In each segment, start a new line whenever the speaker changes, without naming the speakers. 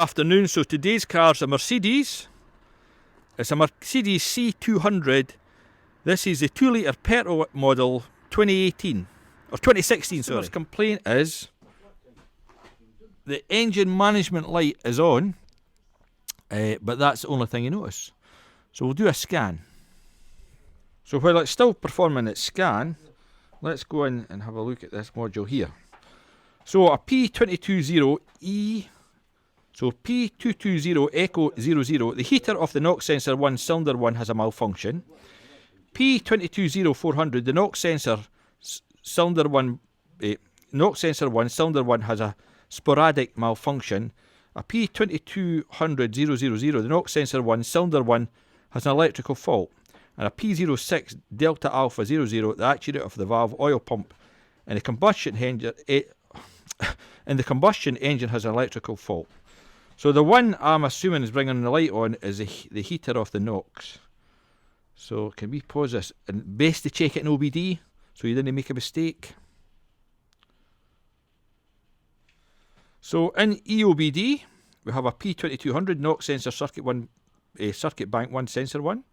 Afternoon. So today's car's a Mercedes. It's a Mercedes C200. This is a 2 litre petrol model 2018 or 2016. So his complaint is the engine management light is on, but that's the only thing you notice. So we'll do a scan. So while it's still performing its scan, let's go in and have a look at this module here. So a P2204E. So P220 Echo 00, the heater of the NOx sensor 1 cylinder 1 has a malfunction. P220400, the NOx sensor cylinder 1 NOx sensor 1 cylinder 1 has a sporadic malfunction. A P2200 000, the NOx sensor 1 cylinder 1 has an electrical fault. And a P06 Delta Alpha 00, the actuator of the valve oil pump and the combustion engine has an electrical fault. So the one I'm assuming is bringing the light on is the heater of the NOx. So can we pause this? And best to check it in OBD so you didn't make a mistake. So in EOBD we have a P2200 NOx sensor circuit 1 circuit bank 1 sensor 1.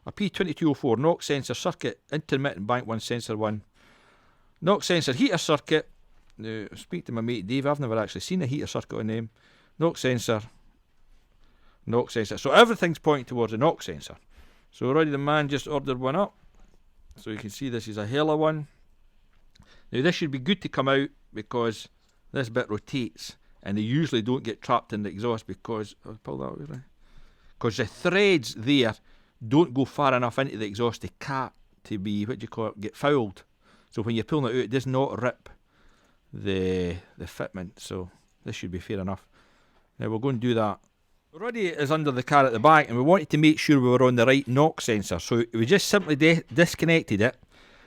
A P2204 NOx sensor circuit intermittent bank 1 sensor 1. NOx sensor heater circuit. Now speak to my mate Dave, I've never actually seen a heater circuit on them. NOx sensor, NOx sensor. So everything's pointing towards a NOx sensor. So already the man just ordered one up. So you can see this is a hella one. Now this should be good to come out because this bit rotates and they usually don't get trapped in the exhaust because, I'll pull that away, because the threads there don't go far enough into the exhaust to be, what do you call it, get fouled. So when you're pulling it out, it does not rip the fitment. So this should be fair enough. Now we'll go and do that. Already it is under the car at the back and we wanted to make sure we were on the right NOx sensor. So we just simply disconnected it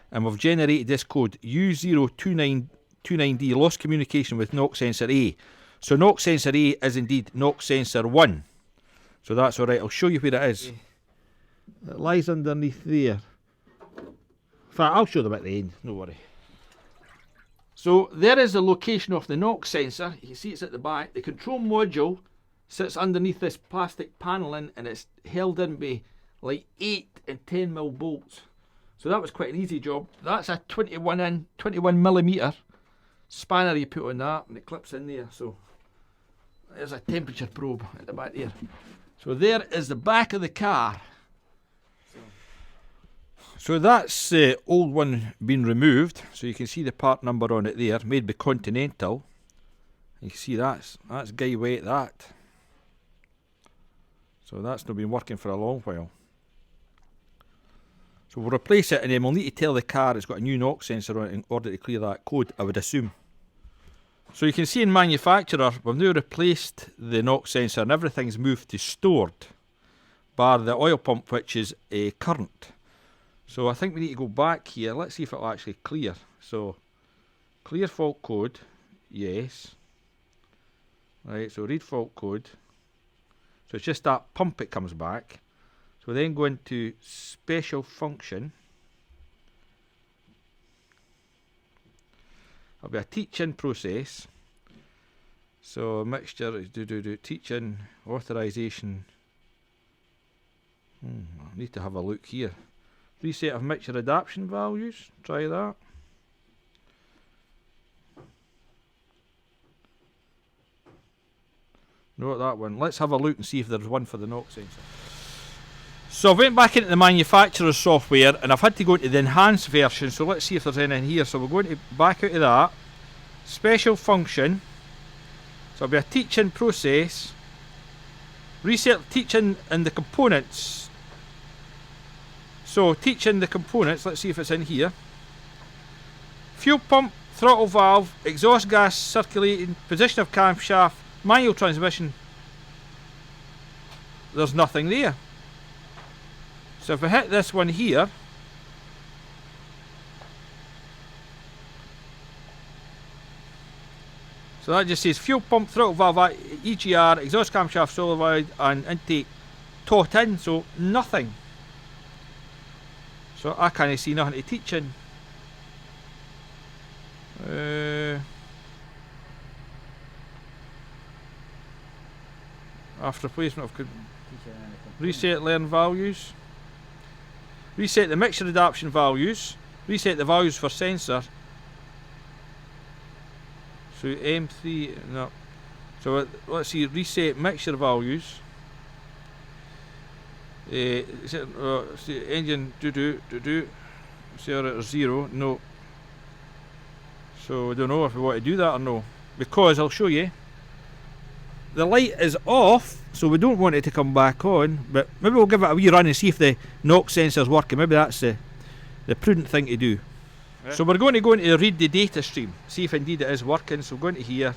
and we've generated this code U02929D, lost communication with NOx sensor A. So NOx sensor A is indeed NOx sensor 1. So that's alright, I'll show you where it is. It lies underneath there. In fact, I'll show them at the end, no worry. So there is the location of the NOx sensor. You can see it's at the back. The control module sits underneath this plastic paneling and it's held in by like 8 and 10mm bolts. So that was quite an easy job. That's a 21mm spanner you put on that and it clips in there. So there's a temperature probe at the back there. So there is the back of the car. So that's the old one being removed. So you can see the part number on it there, made by Continental. You can see that's guy weight that. So that's not been working for a long while. So we'll replace it and then we'll need to tell the car it's got a new NOx sensor on it in order to clear that code, I would assume. So you can see in manufacturer, we've now replaced the NOx sensor and everything's moved to stored, bar the oil pump which is a current. So I think we need to go back here. Let's see if it'll actually clear. So clear fault code, yes. Right, so read fault code. So it's just that pump it comes back. So then go into special function. It'll be a teach-in process. So mixture is teach-in authorization. I need to have a look here. Reset of mixture adaptation values. Try that. Not that one. Let's have a look and see if there's one for the NOx sensor. So I went back into the manufacturer's software and I've had to go into the enhanced version. So let's see if there's any in here. So we're going to back out of that. Special function. So it'll be a teach-in process. Reset teach-in and the components. So teach-in the components. Let's see if it's in here. Fuel pump, throttle valve, exhaust gas circulating, position of camshaft, manual transmission. There's nothing there. So if I hit this one here, so that just says fuel pump, throttle valve, EGR, exhaust camshaft, solenoid and intake taut in, so nothing. So I can't see nothing to teach in. After replacement of reset learn values. Reset the mixture adaptation values. Reset the values for sensor. So M3, no. So let's see, reset mixture values. See, engine zero, 0, no. So I don't know if we want to do that or no, because I'll show you. The light is off, so we don't want it to come back on, but maybe we'll give it a wee run and see if the NOx sensor's working. Maybe that's the prudent thing to do. Yeah. So we're going to go into read the data stream, see if indeed it is working. So we're going to here,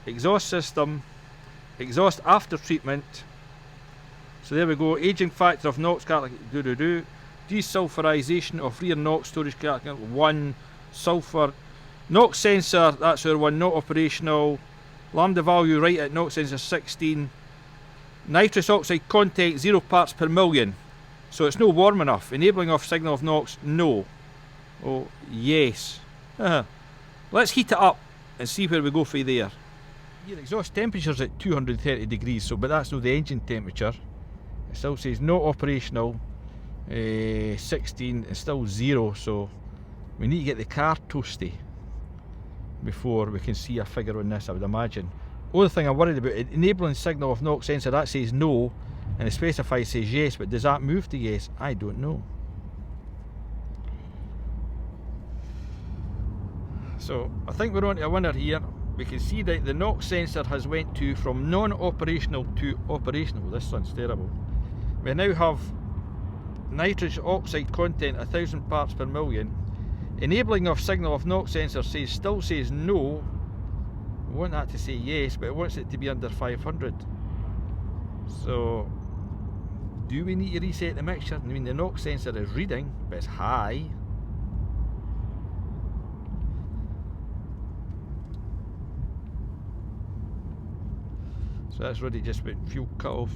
exhaust system, exhaust after treatment. So there we go, aging factor of NOx characteristic, desulfurization of rear NOx storage characteristic 1, sulfur, NOx sensor, that's our one, not operational. Lambda value right at NOx sensor 16. Nitrous oxide content 0 parts per million. So it's no warm enough. Enabling of signal of NOx, no. Oh, yes. Let's heat it up and see where we go from there. Here, exhaust temperature's at 230 degrees, so but that's not the engine temperature. It still says not operational. 16 is still 0, so we need to get the car toasty before we can see a figure on this, I would imagine. Other thing I'm worried about, enabling signal of NOx sensor, that says no, and the specify says yes, but does that move to yes? I don't know. So I think we're on to a winner here. We can see that the NOx sensor has went to from non-operational to operational. This one's terrible. We now have nitrous oxide content 1000 parts per million. Enabling of signal of NOx sensor still says no. We want that to say yes, but it wants it to be under 500. So, do we need to reset the mixture? I mean, the NOx sensor is reading, but it's high. So that's really just been fuel cut off.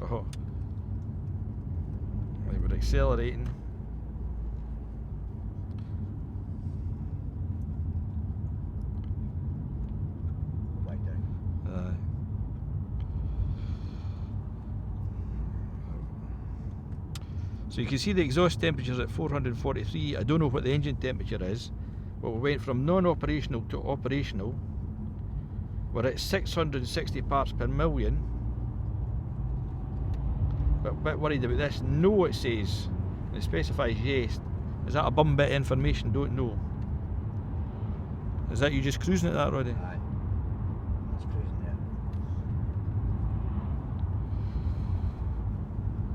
Oh. We're accelerating.
Right down.
So you can see the exhaust temperature's at 443. I don't know what the engine temperature is, but we went from non-operational to operational. We're at 660 parts per million. But a bit worried about this. No, it says. And it specifies yes. Is that a bum bit of information? Don't know. Is that you just cruising at that, Roddy?
Aye. That's cruising there.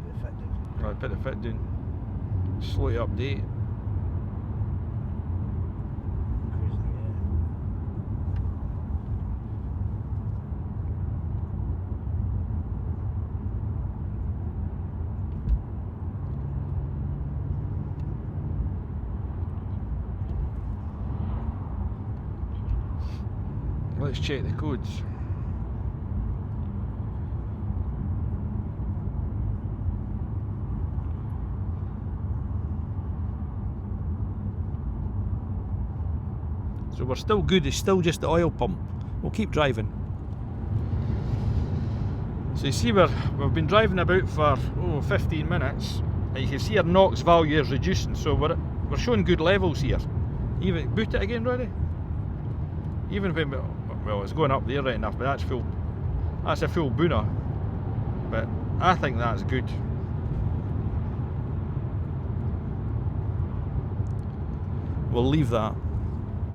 Put the fit down.
Right, put the fit down. Slow it update.
Cruising again.
Let's check the codes. So we're still good, it's still just the oil pump. We'll keep driving. So you see we've been driving about for 15 minutes, and you can see our NOx value is reducing, so we're showing good levels here. Even boot it again, Roddy? Even when well, it's going up there right enough, but that's full. That's a full booner. But I think that's good. We'll leave that.